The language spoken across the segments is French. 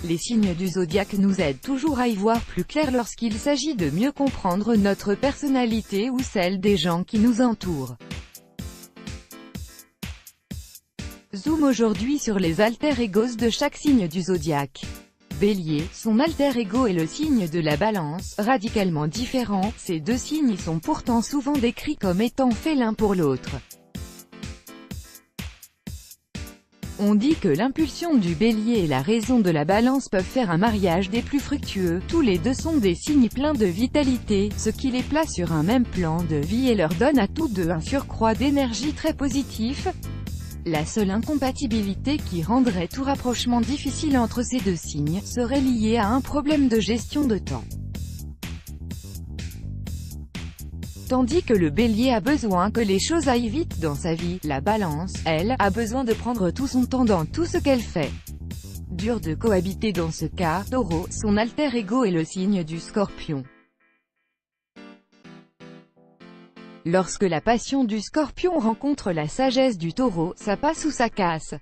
Les signes du zodiaque nous aident toujours à y voir plus clair lorsqu'il s'agit de mieux comprendre notre personnalité ou celle des gens qui nous entourent. Zoom aujourd'hui sur les alter-egos de chaque signe du zodiaque. Bélier, son alter-ego est le signe de la Balance, radicalement différent, ces deux signes sont pourtant souvent décrits comme étant faits l'un pour l'autre. On dit que l'impulsion du Bélier et la raison de la Balance peuvent faire un mariage des plus fructueux. Tous les deux sont des signes pleins de vitalité, ce qui les place sur un même plan de vie et leur donne à tous deux un surcroît d'énergie très positif. La seule incompatibilité qui rendrait tout rapprochement difficile entre ces deux signes, serait liée à un problème de gestion de temps. Tandis que le Bélier a besoin que les choses aillent vite dans sa vie, la Balance, elle, a besoin de prendre tout son temps dans tout ce qu'elle fait. Dur de cohabiter dans ce cas. Taureau, son alter-ego est le signe du Scorpion. Lorsque la passion du Scorpion rencontre la sagesse du Taureau, ça passe ou ça casse.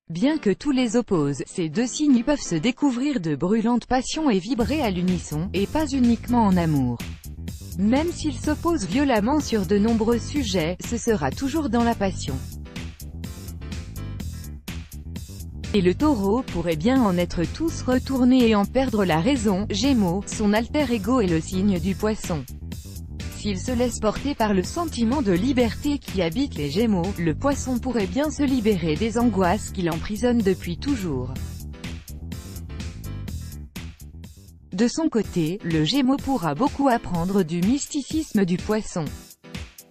Bien que tous les opposent, ces deux signes peuvent se découvrir de brûlantes passions et vibrer à l'unisson, et pas uniquement en amour. Même s'ils s'opposent violemment sur de nombreux sujets, ce sera toujours dans la passion. Et le Taureau pourrait bien en être tous retournés et en perdre la raison. Gémeaux, son alter-ego est le signe du Poisson. S'il se laisse porter par le sentiment de liberté qui habite les Gémeaux, le Poisson pourrait bien se libérer des angoisses qui l'emprisonnent depuis toujours. De son côté, le Gémeaux pourra beaucoup apprendre du mysticisme du Poisson.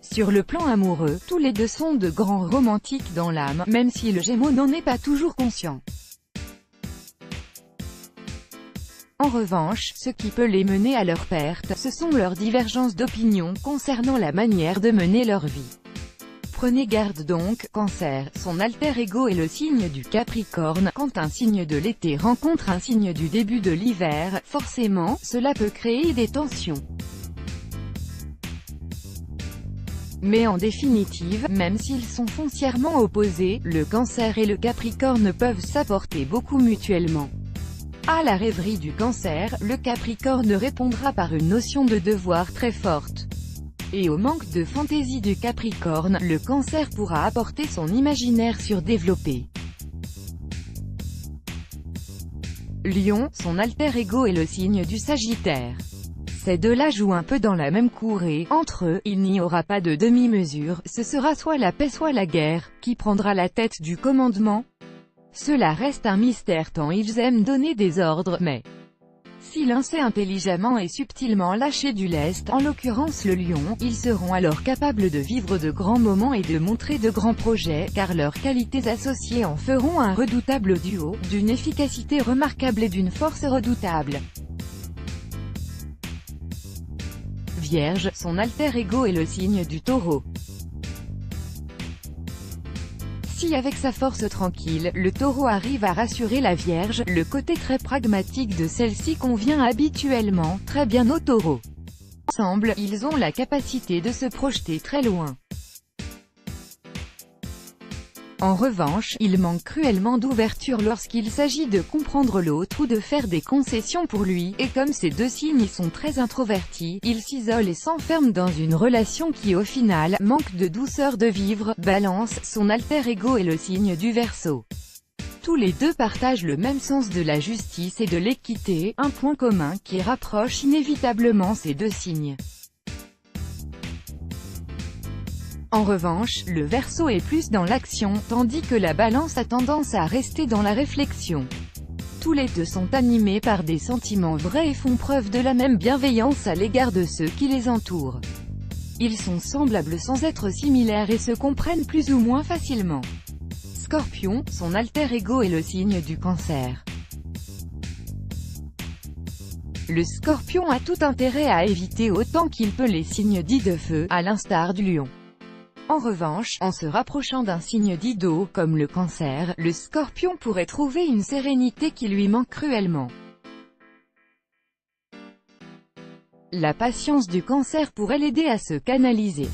Sur le plan amoureux, tous les deux sont de grands romantiques dans l'âme, même si le Gémeaux n'en est pas toujours conscient. En revanche, ce qui peut les mener à leur perte, ce sont leurs divergences d'opinion concernant la manière de mener leur vie. Prenez garde donc. Cancer, son alter-ego est le signe du Capricorne. Quand un signe de l'été rencontre un signe du début de l'hiver, forcément, cela peut créer des tensions. Mais en définitive, même s'ils sont foncièrement opposés, le Cancer et le Capricorne peuvent s'apporter beaucoup mutuellement. À la rêverie du Cancer, le Capricorne répondra par une notion de devoir très forte. Et au manque de fantaisie du Capricorne, le Cancer pourra apporter son imaginaire surdéveloppé. Lion, son alter-ego est le signe du Sagittaire. Ces deux-là jouent un peu dans la même cour et, entre eux, il n'y aura pas de demi-mesure, ce sera soit la paix soit la guerre. Qui prendra la tête du commandement? Cela reste un mystère tant ils aiment donner des ordres, mais si l'un sait intelligemment et subtilement lâcher du lest, en l'occurrence le Lion, ils seront alors capables de vivre de grands moments et de montrer de grands projets, car leurs qualités associées en feront un redoutable duo, d'une efficacité remarquable et d'une force redoutable. Vierge, son alter-ego est le signe du Taureau. Si avec sa force tranquille, le Taureau arrive à rassurer la Vierge, le côté très pragmatique de celle-ci convient habituellement très bien au Taureau. Ensemble, ils ont la capacité de se projeter très loin. En revanche, il manque cruellement d'ouverture lorsqu'il s'agit de comprendre l'autre ou de faire des concessions pour lui, et comme ces deux signes sont très introvertis, ils s'isolent et s'enferment dans une relation qui au final, manque de douceur de vivre. Balance, son alter-ego est le signe du Verseau. Tous les deux partagent le même sens de la justice et de l'équité, un point commun qui rapproche inévitablement ces deux signes. En revanche, le Verseau est plus dans l'action, tandis que la Balance a tendance à rester dans la réflexion. Tous les deux sont animés par des sentiments vrais et font preuve de la même bienveillance à l'égard de ceux qui les entourent. Ils sont semblables sans être similaires et se comprennent plus ou moins facilement. Scorpion, son alter-ego est le signe du Cancer. Le Scorpion a tout intérêt à éviter autant qu'il peut les signes dits de feu, à l'instar du Lion. En revanche, en se rapprochant d'un signe dit d'eau, comme le Cancer, le Scorpion pourrait trouver une sérénité qui lui manque cruellement. La patience du Cancer pourrait l'aider à se canaliser.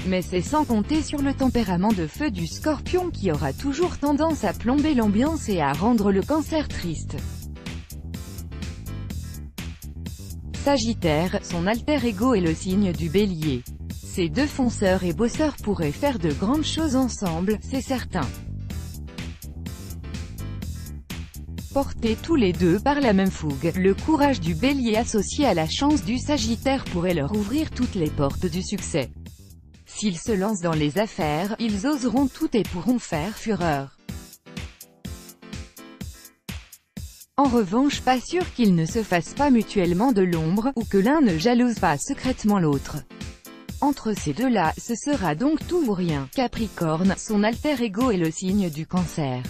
Mais c'est sans compter sur le tempérament de feu du Scorpion qui aura toujours tendance à plomber l'ambiance et à rendre le Cancer triste. Sagittaire, son alter ego est le signe du Bélier. Ces deux fonceurs et bosseurs pourraient faire de grandes choses ensemble, c'est certain. Portés tous les deux par la même fougue, le courage du Bélier associé à la chance du Sagittaire pourrait leur ouvrir toutes les portes du succès. S'ils se lancent dans les affaires, ils oseront tout et pourront faire fureur. En revanche, pas sûr qu'ils ne se fassent pas mutuellement de l'ombre, ou que l'un ne jalouse pas secrètement l'autre. Entre ces deux-là, ce sera donc tout ou rien. Capricorne, son alter ego est le signe du Cancer.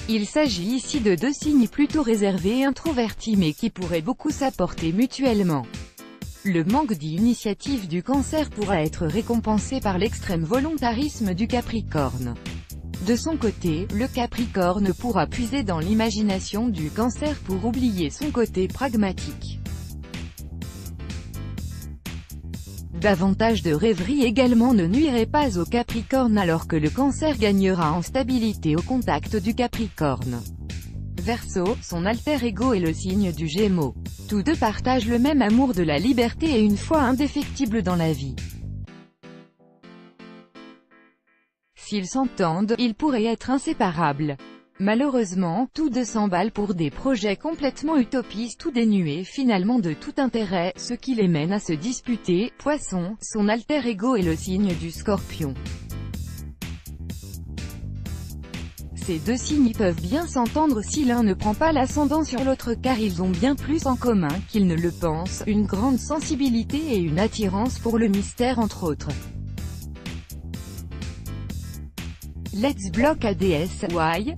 Il s'agit ici de deux signes plutôt réservés et introvertis mais qui pourraient beaucoup s'apporter mutuellement. Le manque d'initiative du Cancer pourra être récompensé par l'extrême volontarisme du Capricorne. De son côté, le Capricorne pourra puiser dans l'imagination du Cancer pour oublier son côté pragmatique. Davantage de rêverie également ne nuirait pas au Capricorne alors que le Cancer gagnera en stabilité au contact du Capricorne. Verseau, son alter ego est le signe du Gémeaux. Tous deux partagent le même amour de la liberté et une foi indéfectible dans la vie. S'ils s'entendent, ils pourraient être inséparables. Malheureusement, tous deux s'emballent pour des projets complètement utopistes ou dénués finalement de tout intérêt, ce qui les mène à se disputer. Poisson, son alter ego est le signe du Scorpion. Ces deux signes peuvent bien s'entendre si l'un ne prend pas l'ascendant sur l'autre car ils ont bien plus en commun qu'ils ne le pensent, une grande sensibilité et une attirance pour le mystère entre autres. Let's block ADS, why?